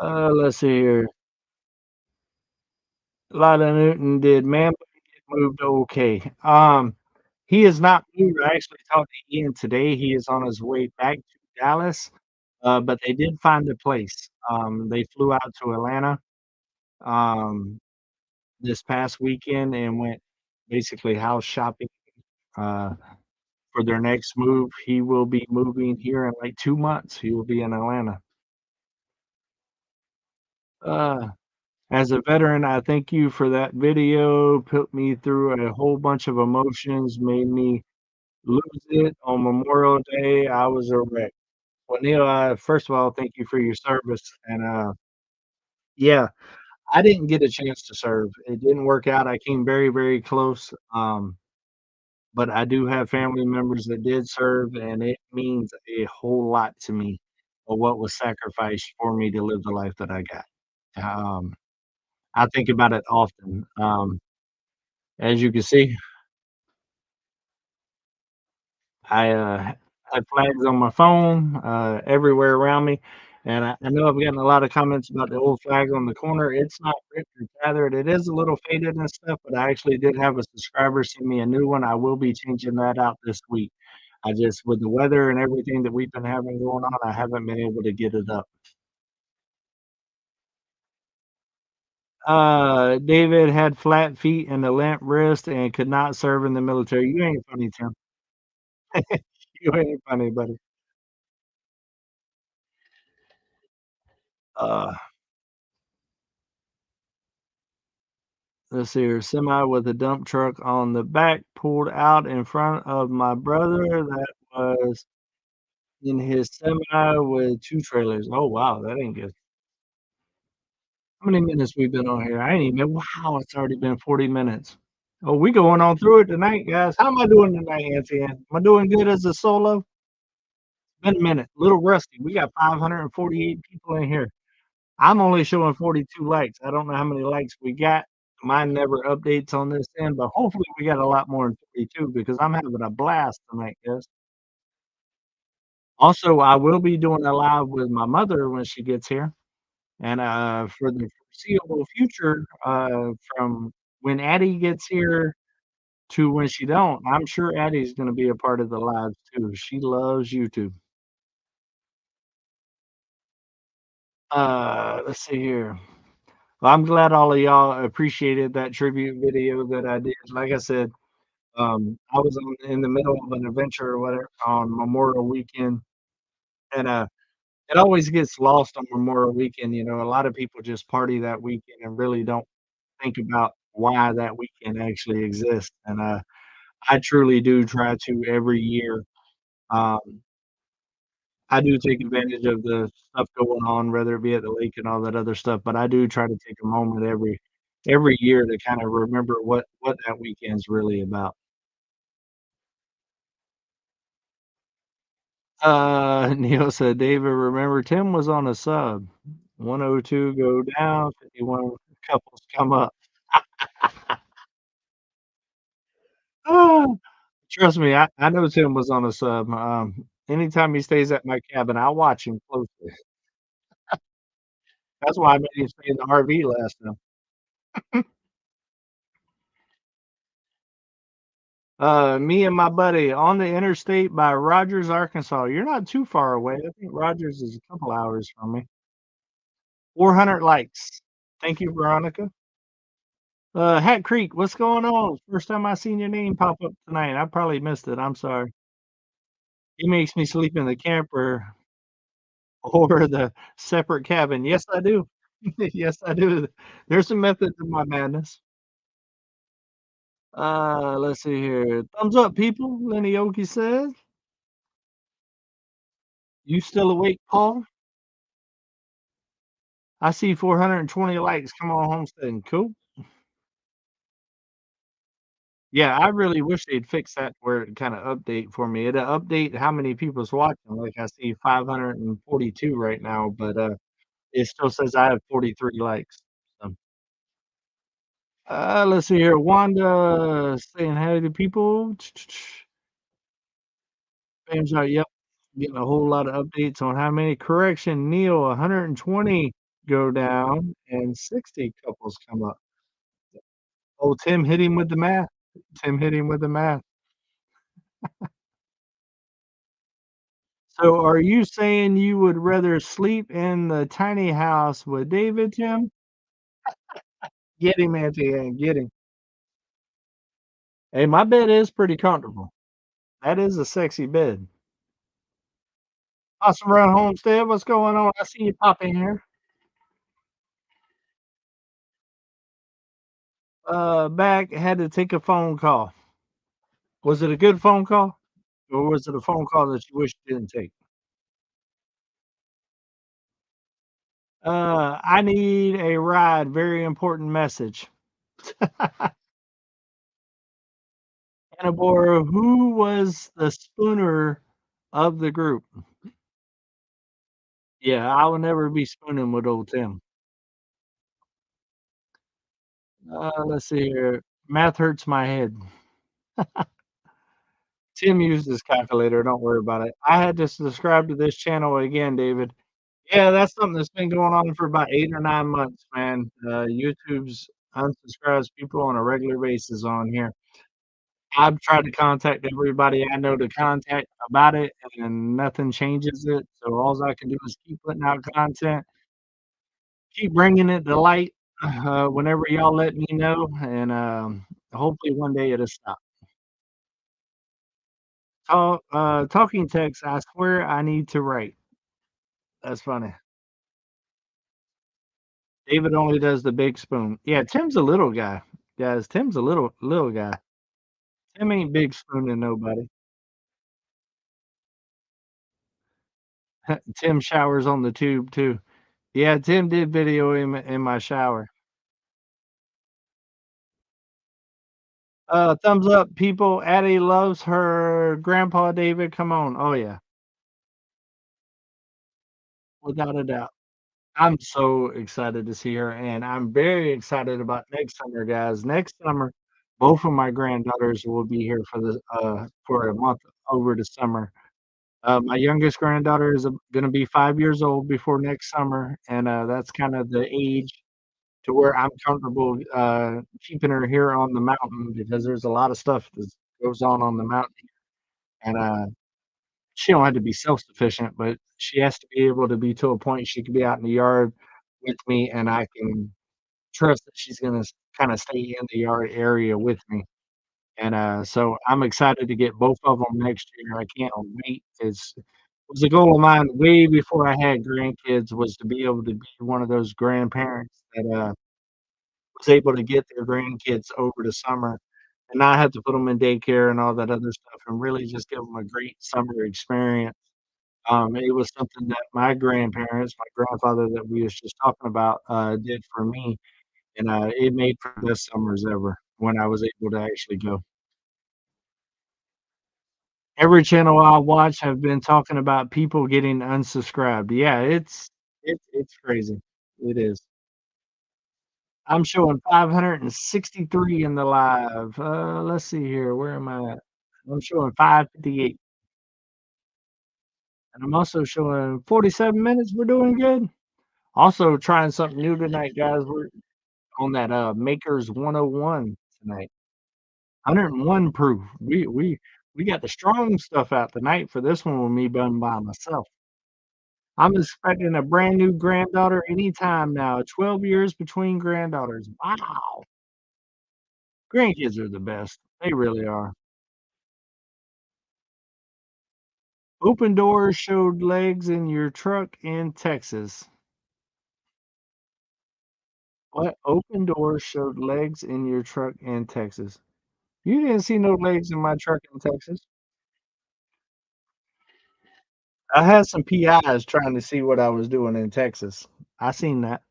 Let's see here. Lotta Newton did Man Bun get moved? Okay. He is not moved. I actually talked to Ian today. He is on his way back to Dallas, but they did find a place. They flew out to Atlanta, um, this past weekend and went basically house shopping, uh, for their next move. He will be moving here in, like, 2 months. He will be in Atlanta. Uh As a veteran, I thank you for that video, put me through a whole bunch of emotions, made me lose it on Memorial Day, I was a wreck. Well, Neil, first of all, thank you for your service, and, yeah, I didn't get a chance to serve. It didn't work out, I came very, very close, but I do have family members that did serve, and it means a whole lot to me of what was sacrificed for me to live the life that I got. Um, I think about it often, As you can see, I, had flags on my phone, everywhere around me, and I know I've gotten a lot of comments about the old flag on the corner. It's not ripped or tattered. It is a little faded and stuff, but I actually did have a subscriber send me a new one. I will be changing that out this week. I just with the weather and everything that we've been having going on, I haven't been able to get it up. David had flat feet and a limp wrist and could not serve in the military. You ain't funny, Tim. You ain't funny, buddy. Uh, let's see here. Semi with a dump truck on the back pulled out in front of my brother that was in his semi with 2 trailers. Oh, wow, that ain't good. How many minutes we been on here? I ain't even wow, it's already been 40 minutes. Oh, we going on through it tonight, guys. How am I doing tonight, Auntie Ann? Am I doing good as a solo? Been a minute, little rusty. We got 548 people in here. I'm only showing 42 likes. I don't know how many likes we got. Mine never updates on this end, but hopefully we got a lot more than 42 because I'm having a blast tonight, guys. Also, I will be doing a live with my mother when she gets here. And for the foreseeable future, from when Addie gets here to when she don't, I'm sure Addie's gonna be a part of the lives too. She loves YouTube. Let's see here. Well, I'm glad all of y'all appreciated that tribute video that I did. Like I said, I was in the middle of an adventure or whatever on Memorial Weekend, and it always gets lost on Memorial Weekend. You know, a lot of people just party that weekend and really don't think about why that weekend actually exists. And I truly do try to every year. Um, I do take advantage of the stuff going on, whether it be at the lake and all that other stuff, but I do try to take a moment every year to kind of remember what that weekend's really about. Neil said, David, remember Tim was on a sub. 102 go down, 51 couples come up. Ah, trust me, I know Tim was on a sub. Anytime he stays at my cabin, I watch him closely. That's why I made him stay in the RV last time. Me and my buddy on the interstate by Rogers, Arkansas. You're not too far away. I think Rogers is a couple hours from me. 400 likes. Thank you, Veronica. Hat Creek, what's going on? First time I seen your name pop up tonight. I probably missed it. I'm sorry. He makes me sleep in the camper or the separate cabin. Yes, I do. Yes, I do. There's some method to my madness. Let's see here. Thumbs up, people. Lenny Oki says. You still awake, Paul? I see 420 likes. Come on, Homesteading. Cool. Yeah, I really wish they'd fix that where it kinda update for me. It'll update how many people's watching, like, I see 542 right now, but, it still says I have 43 likes, so let's see here. Wanda saying hi to people. Spam shot, yep. Getting a whole lot of updates on how many correction, Neil, 120 go down and 60 couples come up. Oh, Tim hit him with the math. Tim hit him with the math. So are you saying you would rather sleep in the tiny house with David, Tim? Get him, Auntie Anne, get him. Hey, my bed is pretty comfortable. That is a sexy bed. Awesome Run Homestead, what's going on? I see you pop in here. Back, had to take a phone call. Was it a good phone call? Or was it a phone call that you wish you didn't take? I need a ride, very important message. Annabora, who was the spooner of the group? Yeah, I will never be spooning with old Tim. Let's see here. Math hurts my head. Tim used his calculator, don't worry about it. I had to subscribe to this channel again, David. Yeah, that's something that's been going on for about 8 or 9 months, man. YouTube's unsubscribes people on a regular basis on here. I've tried to contact everybody I know to contact about it, and nothing changes it, so alls I can do is keep putting out content, keep bringing it to light, whenever y'all let me know, and, hopefully one day it'll stop. Talking text, I swear I need to write. That's funny. David only does the big spoon. Yeah, Tim's a little guy. Guys, Tim's a little guy. Tim ain't big spooning nobody. Tim showers on the tube too. Yeah, Tim did video in my shower. Thumbs up, people. Addie loves her grandpa David. Come on. Oh yeah, without a doubt. I'm so excited to see her, and I'm very excited about next summer, guys. Next summer, both of my granddaughters will be here for a month over the summer. My youngest granddaughter is gonna be 5 years old before next summer, and, that's kind of the age to where I'm comfortable, keeping her here on the mountain because there's a lot of stuff that goes on the mountain, and, she don't have to be self-sufficient, but she has to be able to be to a point she can be out in the yard with me, and I can trust that she's gonna kinda stay in the yard area with me. And, so I'm excited to get both of them next year. I can't wait. It was a goal of mine way before I had grandkids was to be able to be one of those grandparents that, was able to get their grandkids over the summer and not have to put them in daycare and all that other stuff and really just give them a great summer experience. It was something that my grandparents, my grandfather that we was just talking about, did for me, and, it made for the best summers ever when I was able to actually go. Every channel I watch have been talking about people getting unsubscribed. Yeah, it's crazy. It is. I'm showing 563 in the live. Let's see here. Where am I at? I'm showing 558, and I'm also showing 47 minutes. We're doing good. Also trying something new tonight, guys. We're on that, Makers 101 tonight. 101 proof. We got the strong stuff out tonight for this one with me done by myself. I'm expecting a brand new granddaughter anytime now, 12 years between granddaughters. Wow. Grandkids are the best. They really are. Open doors showed legs in your truck in Texas. What? Open doors showed legs in your truck in Texas. You didn't see no legs in my truck in Texas. I had some PIs trying to see what I was doing in Texas. I seen that.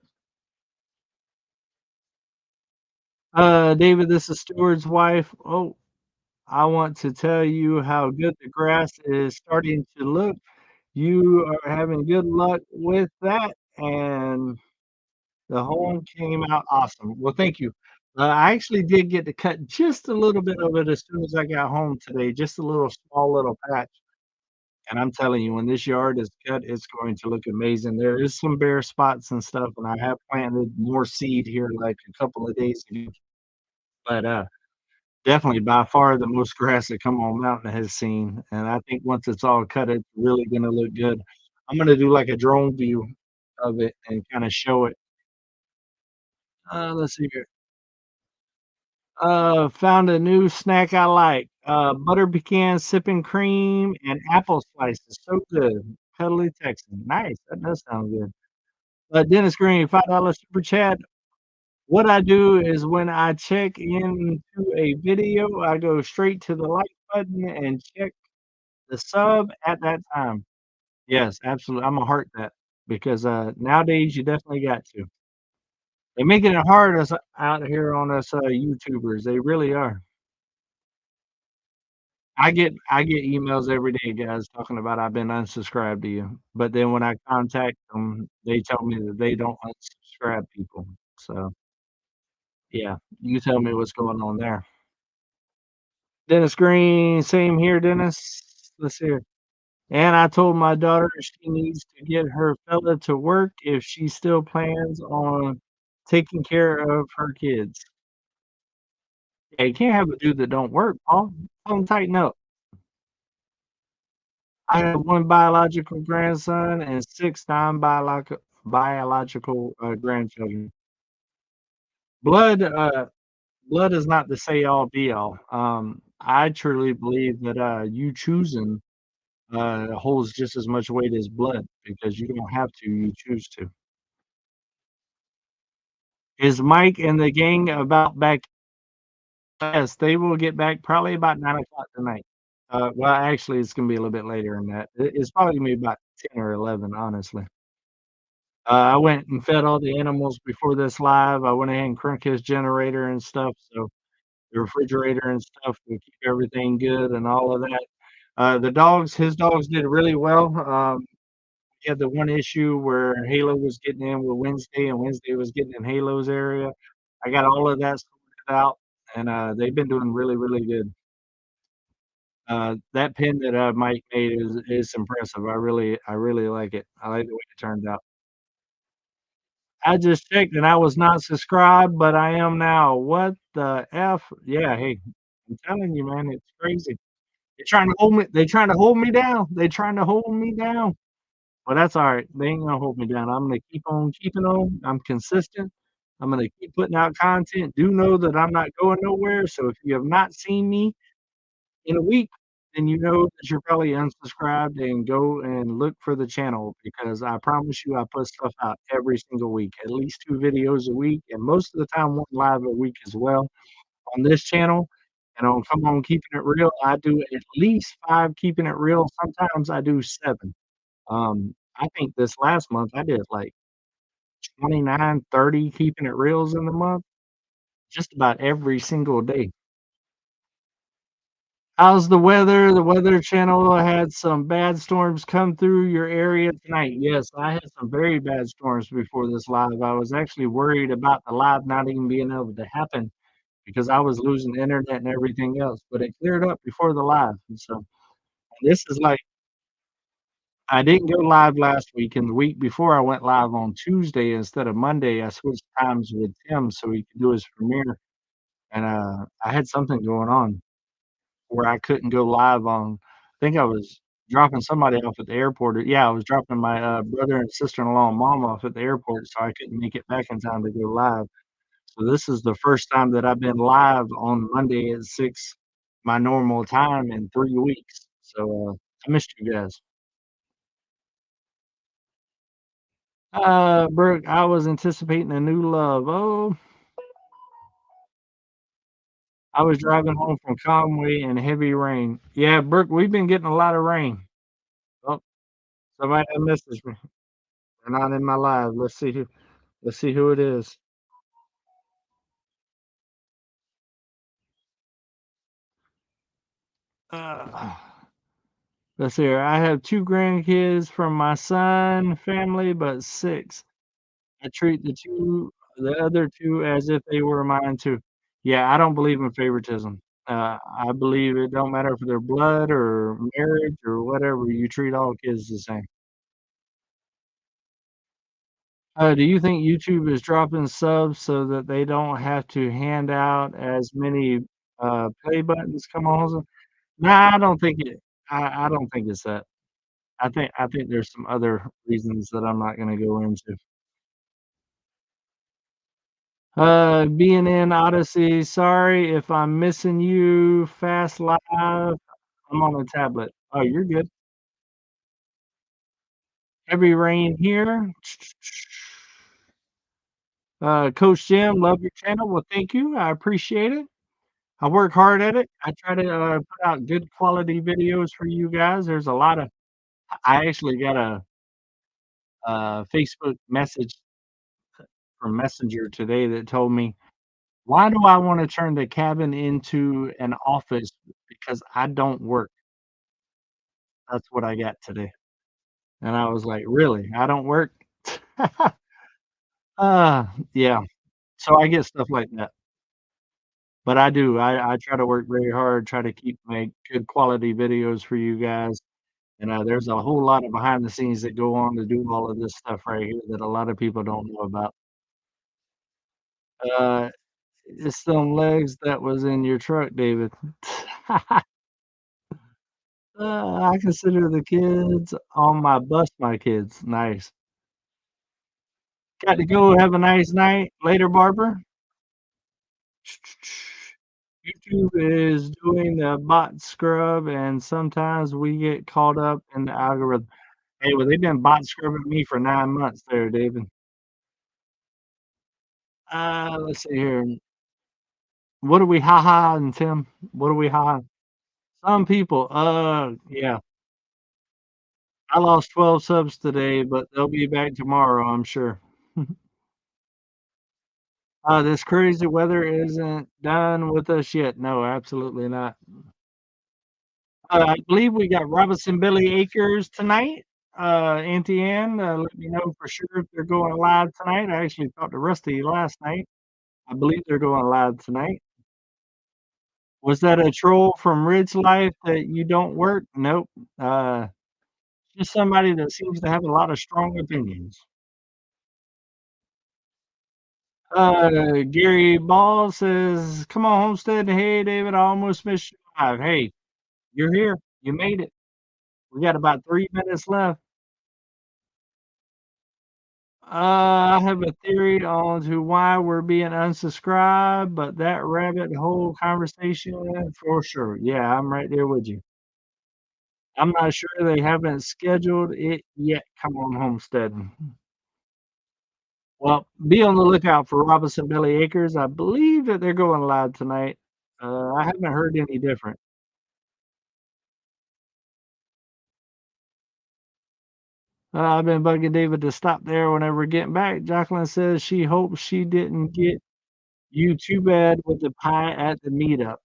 David, this is Stewart's wife. Oh, I want to tell you how good the grass is starting to look. You are having good luck with that, and the home came out awesome. Well, thank you. I actually did get to cut just a little bit of it as soon as I got home today, just a little small little patch. And I'm telling you, when this yard is cut, it's going to look amazing. There is some bare spots and stuff, and I have planted more seed here like a couple of days ago. But definitely by far the most grass that Come On Mountain has seen, and I think once it's all cut, it's really gonna look good. I'm gonna do like a drone view of it and kinda show it. Let's see here. Found a new snack I like, butter pecan sipping cream and apple slices, so good. Cuddly Texan. Nice, that does sound good. Dennis Green, $5 super chat. What I do is when I check into a video, I go straight to the like button and check the sub at that time. Yes, absolutely. Imma heart that because, nowadays you definitely got to. They're making it hard us out here on us, YouTubers. They really are. I get emails every day, guys, talking about I've been unsubscribed to you, but then when I contact them, they tell me that they don't unsubscribe people, so Yeah, you tell me what's going on there. Dennis Green, same here, Dennis. Let's see here. And I told my daughter she needs to get her fella to work if she still plans on taking care of her kids. Yeah, you can't have a dude that don't work, Paul. Tell him tighten up. I have 1 biological grandson and 6 biological, grandchildren. Blood, blood is not the say all be all. I truly believe that, you choosing, holds just as much weight as blood because you don't have to, you choose to. Is Mike and the gang about back? Yes, they will get back probably about 9 o'clock tonight. Well, actually, it's gonna be a little bit later than that. It's probably gonna be about 10 or 11, honestly. I went and fed all the animals before this live. I went ahead and cranked his generator and stuff, so the refrigerator and stuff to keep everything good and all of that. His dogs did really well. He had the one issue where Halo was getting in with Wednesday, and Wednesday was getting in Halo's area. I got all of that sorted out, and, they've been doing really, really good. That pin that, Mike made is impressive. I really like it. I like the way it turned out. I just checked and I was not subscribed, but I am now. What the F? Yeah, hey, I'm telling you, man, it's crazy. They trying to hold me down. They trying to hold me down. Well, that's alright. They ain't gonna hold me down. I'm gonna keep on keeping on. I'm consistent. I'm gonna keep putting out content. Do know that I'm not going nowhere, so if you have not seen me in a week, then you know that you're probably unsubscribed and go and look for the channel because I promise you I put stuff out every single week, at least 2 videos a week, and most of the time 1 live a week as well on this channel. And on Come On Keeping It Real, I do at least 5 keeping it real. Sometimes I do 7. I think this last month I did like 29, 30 keeping it reals in the month, just about every single day. How's the weather? The Weather Channel had some bad storms come through your area tonight. Yes, I had some very bad storms before this live. I was actually worried about the live not even being able to happen because I was losing internet and everything else, but it cleared up before the live. And so this is like I didn't go live last week, and the week before I went live on Tuesday instead of Monday. I switched times with Tim so he could do his premiere, and I had something going on where I couldn't go live on I think I was dropping somebody off at the airport, or yeah, I was dropping my, brother and sister-in-law and mom off at the airport, so I couldn't make it back in time to go live. So this is the first time that I've been live on Monday at 6, my normal time, in 3 weeks. So, I missed you guys. Brooke, I was anticipating a new love. Oh, I was driving home from Conway in heavy rain. Yeah, Brooke, we've been getting a lot of rain. Oh, somebody done messaged me. They're not in my live. Let's see who it is. Uh, let's see here. I have 2 grandkids from my son family, but 6. I treat the other 2 as if they were mine too. Yeah, I don't believe in favoritism. I believe it don't matter if they're blood or marriage or whatever, you treat all kids the same. Do you think YouTube is dropping subs so that they don't have to hand out as many, play buttons? Come on. Nah, I don't think it's that. I think there's some other reasons that I'm not gonna go into. Being in Odyssey, sorry if I'm missing you. Fast live. I'm on a tablet. Oh, you're good. Heavy rain here. Coach Jim, love your channel. Well, thank you. I appreciate it. I work hard at it. I try to put out good quality videos for you guys. There's a lot of I actually got a Facebook message from Messenger today that told me, "Why do I wanna turn the cabin into an office? Because I don't work." That's what I got today. And I was like, "Really? I don't work?" Yeah. So I get stuff like that. But I do, I try to work very hard, try to make good quality videos for you guys, and, there's a whole lot of behind the scenes that go on to do all of this stuff right here that a lot of people don't know about. Uh, it's them legs that was in your truck, David. I consider the kids on my bus my kids. Nice. Got to go, have a nice night. Later, Barber. YouTube is doing the bot scrub, and sometimes we get caught up in the algorithm. Hey, well, they've been bot scrubbing me for 9 months there, David. Let's see here. What do we ha and Tim? What do we ha? Some people, yeah. I lost 12 subs today, but they'll be back tomorrow, I'm sure. This crazy weather isn't done with us yet. No, absolutely not. I believe we got Robinson Billy Acres tonight. Auntie Ann, let me know for sure if they're going live tonight. I actually talked to Rusty last night. I believe they're going live tonight. Was that a troll from Ridge Life that you don't work? Nope. Uh, just somebody that seems to have a lot of strong opinions. Gary Ball says, "Come on, Homestead. Hey, David, I almost missed you live. Hey, you're here. You made it. We got about 3 minutes left. I have a theory on to why we're being unsubscribed, but that rabbit hole conversation for sure. Yeah, I'm right there with you. I'm not sure they haven't scheduled it yet. Come on, Homesteading. Well, be on the lookout for Robinson Belly Acres. I believe that they're going live tonight. I haven't heard any different. I've been bugging David to stop there whenever we're getting back. Jacqueline says she hopes she didn't get you too bad with the pie at the meetup.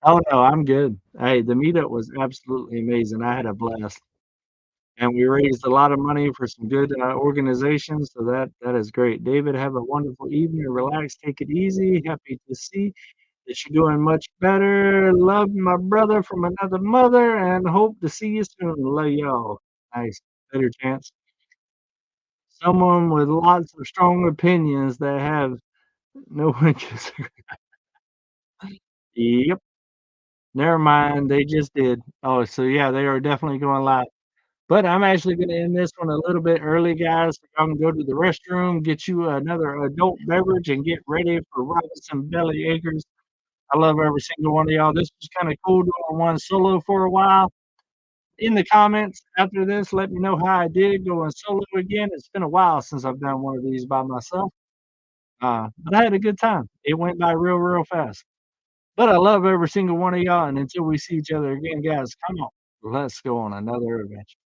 Oh, no, I'm good. Hey, the meetup was absolutely amazing. I had a blast, and we raised a lot of money for some good, organizations, so that is great. David, have a wonderful evening. Relax, take it easy. Happy to see that you're doing much better. Love my brother from another mother, and hope to see you soon. Love y'all. Nice. Better chance. Someone with lots of strong opinions that have no one gives a Yep. Never mind, they just did. Oh, so yeah, they are definitely going live. But I'm actually gonna end this one a little bit early, guys, so y'all can go to the restroom, get you another adult beverage, and get ready for Robinson Belly Acres. I love every single one of y'all. This was kinda cool doing one solo for a while. In the comments after this, let me know how I did going solo again. It's been a while since I've done one of these by myself, but I had a good time. It went by real, real fast. But I love every single one of y'all, and until we see each other again, guys, come on. Let's go on another adventure.